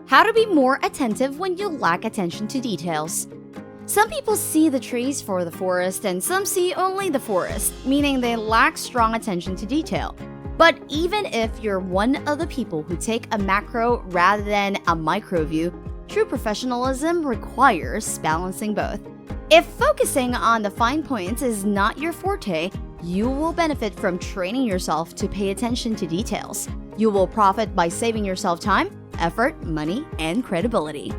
How to be more attentive when you lack attention to details. Some people see the trees for the forest and some see only the forest, meaning they lack strong attention to detail. But even if you're one of the people who take a macro rather than a micro view, true professionalism requires balancing both. If focusing on the fine points is not your forte, you will benefit from training yourself to pay attention to details. You will profit by saving yourself time, effort, money, and credibility.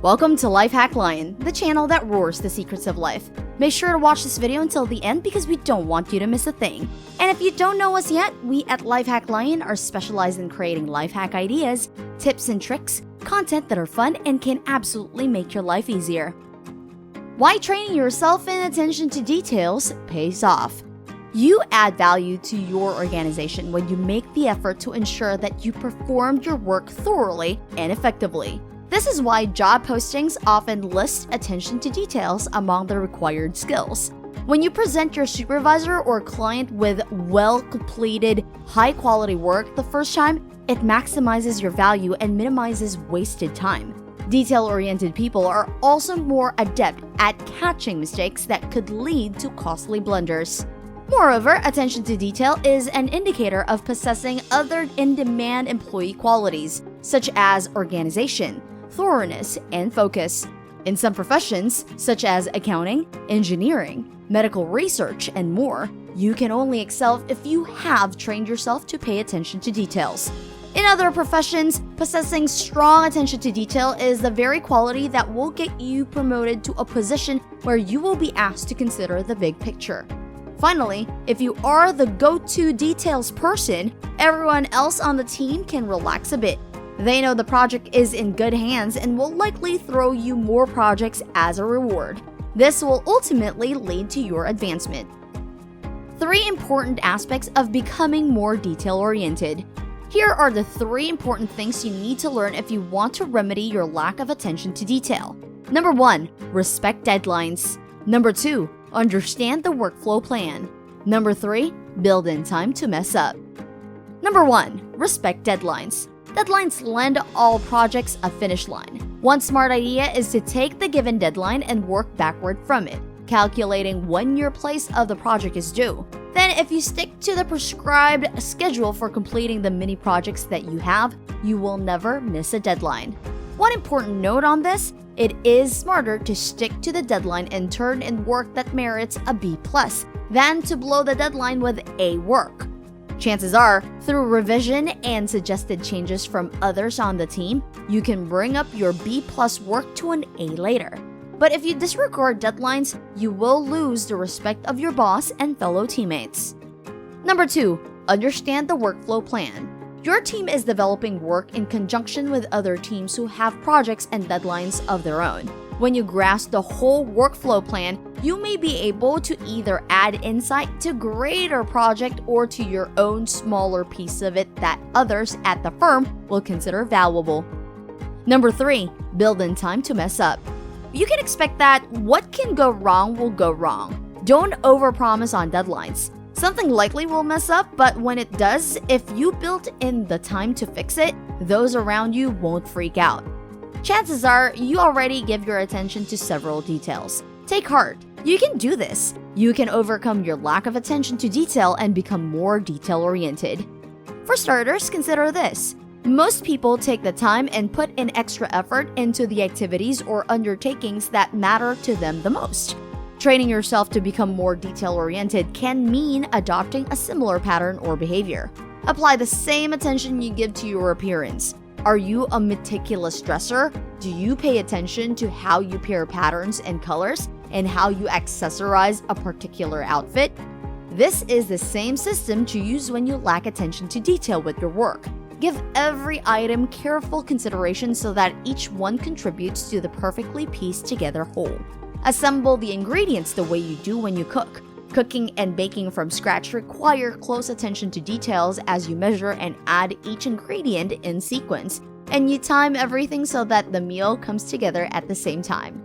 Welcome to Life Hack Lion, the channel that roars the secrets of life. Make sure to watch this video until the end because we don't want you to miss a thing. And if you don't know us yet, we at Life Hack Lion are specialized in creating life hack ideas, tips and tricks, content that are fun and can absolutely make your life easier. Why training yourself in attention to details pays off. You add value to your organization when you make the effort to ensure that you performed your work thoroughly and effectively. This is why job postings often list attention to details among the required skills. When you present your supervisor or client with well-completed, high-quality work the first time, it maximizes your value and minimizes wasted time. Detail-oriented people are also more adept at catching mistakes that could lead to costly blunders. Moreover, attention to detail is an indicator of possessing other in-demand employee qualities, such as organization, thoroughness, and focus. In some professions, such as accounting, engineering, medical research, and more, you can only excel if you have trained yourself to pay attention to details. In other professions, possessing strong attention to detail is the very quality that will get you promoted to a position where you will be asked to consider the big picture. Finally, if you are the go-to details person, everyone else on the team can relax a bit. They know the project is in good hands and will likely throw you more projects as a reward. This will ultimately lead to your advancement. 3 important aspects of becoming more detail-oriented. Here are the 3 important things you need to learn if you want to remedy your lack of attention to detail. Number 1, respect deadlines. Number 2, understand the workflow plan. Number 3, build in time to mess up. Number 1, respect deadlines. Deadlines lend all projects a finish line. One smart idea is to take the given deadline and work backward from it, calculating when your place of the project is due. Then, if you stick to the prescribed schedule for completing the mini projects that you have, you will never miss a deadline. One important note on this: it is smarter to stick to the deadline and turn in work that merits a B+ than to blow the deadline with A work. Chances are, through revision and suggested changes from others on the team, you can bring up your B+ work to an A later. But if you disregard deadlines, you will lose the respect of your boss and fellow teammates. Number 2, understand the workflow plan. Your team is developing work in conjunction with other teams who have projects and deadlines of their own. When you grasp the whole workflow plan, you may be able to either add insight to greater project or to your own smaller piece of it that others at the firm will consider valuable. Number 3, build in time to mess up. You can expect that what can go wrong will go wrong. Don't overpromise on deadlines. Something likely will mess up, but when it does, if you built in the time to fix it, those around you won't freak out. Chances are you already give your attention to several details. Take heart. You can do this. You can overcome your lack of attention to detail and become more detail-oriented. For starters, consider this. Most people take the time and put in extra effort into the activities or undertakings that matter to them the most. Training yourself to become more detail-oriented can mean adopting a similar pattern or behavior. Apply the same attention you give to your appearance. Are you a meticulous dresser? Do you pay attention to how you pair patterns and colors and how you accessorize a particular outfit? This is the same system to use when you lack attention to detail with your work. Give every item careful consideration so that each one contributes to the perfectly pieced together whole. Assemble the ingredients the way you do when you cook. Cooking and baking from scratch require close attention to details as you measure and add each ingredient in sequence, and you time everything so that the meal comes together at the same time.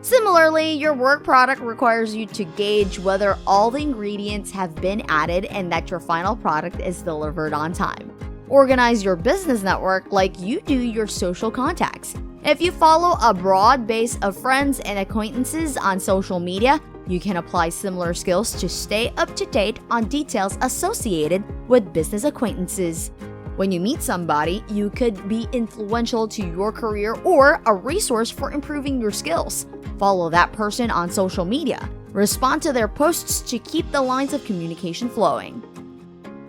Similarly, your work product requires you to gauge whether all the ingredients have been added and that your final product is delivered on time. Organize your business network like you do your social contacts. If you follow a broad base of friends and acquaintances on social media, you can apply similar skills to stay up to date on details associated with business acquaintances. When you meet somebody, you could be influential to your career or a resource for improving your skills. Follow that person on social media. Respond to their posts to keep the lines of communication flowing.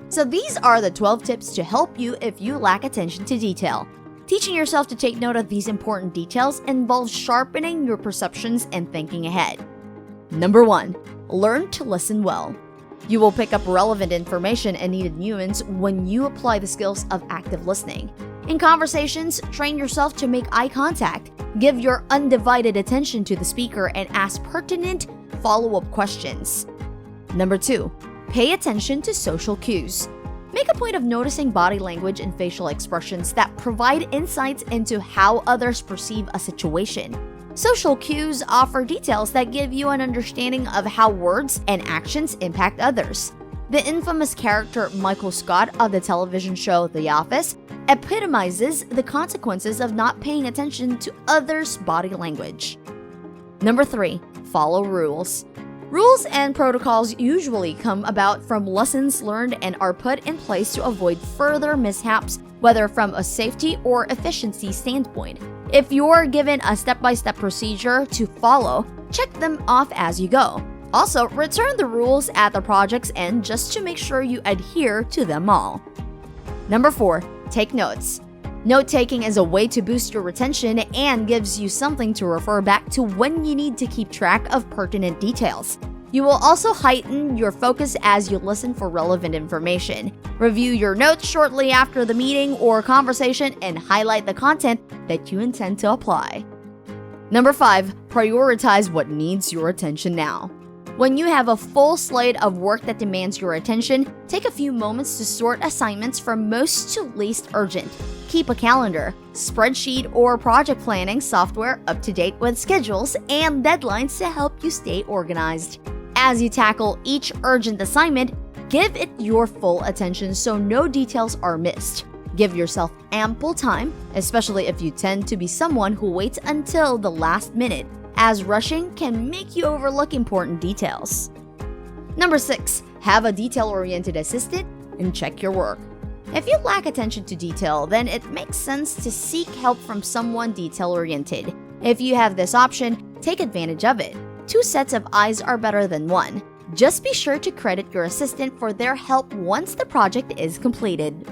So these are the 12 tips to help you if you lack attention to detail. Teaching yourself to take note of these important details involves sharpening your perceptions and thinking ahead. Number 1. Learn to listen well. You will pick up relevant information and needed nuance when you apply the skills of active listening. In conversations, train yourself to make eye contact. Give your undivided attention to the speaker and ask pertinent follow-up questions. Number 2. Pay attention to social cues. Make a point of noticing body language and facial expressions that provide insights into how others perceive a situation. Social cues offer details that give you an understanding of how words and actions impact others. The infamous character Michael Scott of the television show The Office epitomizes the consequences of not paying attention to others' body language. Number 3. Follow rules. Rules and protocols usually come about from lessons learned and are put in place to avoid further mishaps, whether from a safety or efficiency standpoint. If you're given a step-by-step procedure to follow, check them off as you go. Also, return the rules at the project's end just to make sure you adhere to them all. Number 4. Take notes. Note-taking is a way to boost your retention and gives you something to refer back to when you need to keep track of pertinent details. You will also heighten your focus as you listen for relevant information. Review your notes shortly after the meeting or conversation and highlight the content that you intend to apply. Number 5. Prioritize what needs your attention now. When you have a full slate of work that demands your attention, take a few moments to sort assignments from most to least urgent. Keep a calendar, spreadsheet, or project planning software up to date with schedules and deadlines to help you stay organized. As you tackle each urgent assignment, give it your full attention so no details are missed. Give yourself ample time, especially if you tend to be someone who waits until the last minute, as rushing can make you overlook important details. Number 6. Have a detail-oriented assistant and check your work. If you lack attention to detail, then it makes sense to seek help from someone detail-oriented. If you have this option, take advantage of it. 2 sets of eyes are better than 1. Just be sure to credit your assistant for their help once the project is completed.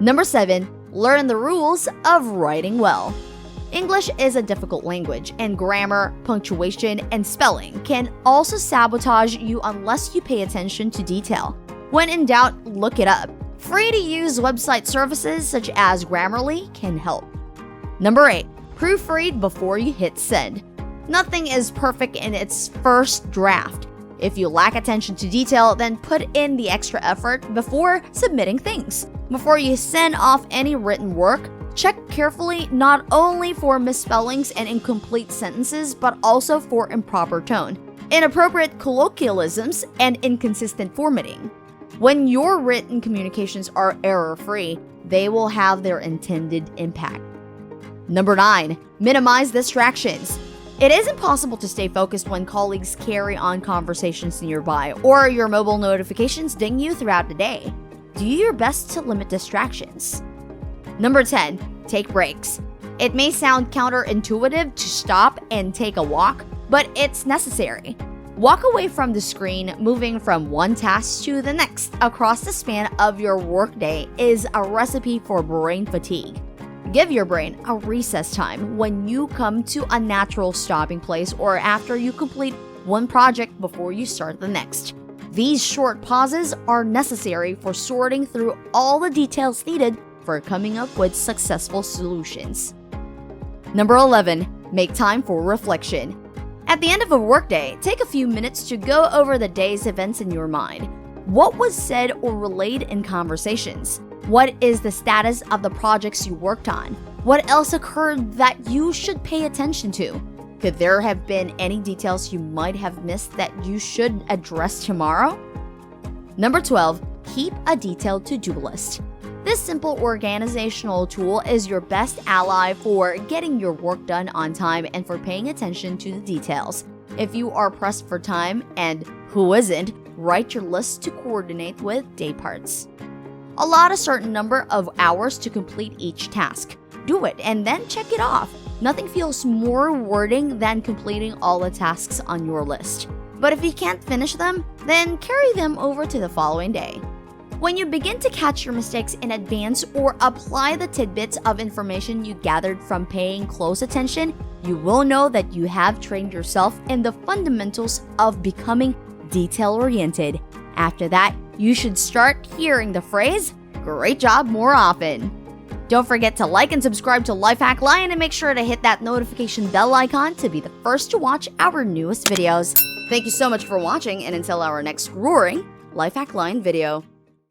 Number 7. Learn the rules of writing well. English is a difficult language, and grammar, punctuation, and spelling can also sabotage you unless you pay attention to detail. When in doubt, look it up. Free-to-use website services such as Grammarly can help. Number 8. Proofread before you hit send. Nothing is perfect in its first draft. If you lack attention to detail, then put in the extra effort before submitting things. Before you send off any written work, check carefully not only for misspellings and incomplete sentences, but also for improper tone, inappropriate colloquialisms, and inconsistent formatting. When your written communications are error-free, they will have their intended impact. Number 9. Minimize distractions. It is impossible to stay focused when colleagues carry on conversations nearby or your mobile notifications ding you throughout the day. Do your best to limit distractions. Number 10. Take breaks. It may sound counterintuitive to stop and take a walk, but it's necessary. Walk away from the screen, moving from one task to the next across the span of your workday is a recipe for brain fatigue. Give your brain a recess time when you come to a natural stopping place or after you complete one project before you start the next. These short pauses are necessary for sorting through all the details needed for coming up with successful solutions. Number 11. Make time for reflection. At the end of a workday, take a few minutes to go over the day's events in your mind. What was said or relayed in conversations? What is the status of the projects you worked on? What else occurred that you should pay attention to? Could there have been any details you might have missed that you should address tomorrow? Number 12. Keep a detailed to-do list. This simple organizational tool is your best ally for getting your work done on time and for paying attention to the details. If you are pressed for time, and who isn't, write your list to coordinate with day parts. Allot a certain number of hours to complete each task. Do it and then check it off. Nothing feels more rewarding than completing all the tasks on your list. But if you can't finish them, then carry them over to the following day. When you begin to catch your mistakes in advance or apply the tidbits of information you gathered from paying close attention, you will know that you have trained yourself in the fundamentals of becoming detail-oriented. After that, you should start hearing the phrase, "Great job," more often. Don't forget to like and subscribe to Lifehack Lion and make sure to hit that notification bell icon to be the first to watch our newest videos. Thank you so much for watching, and until our next roaring Lifehack Lion video.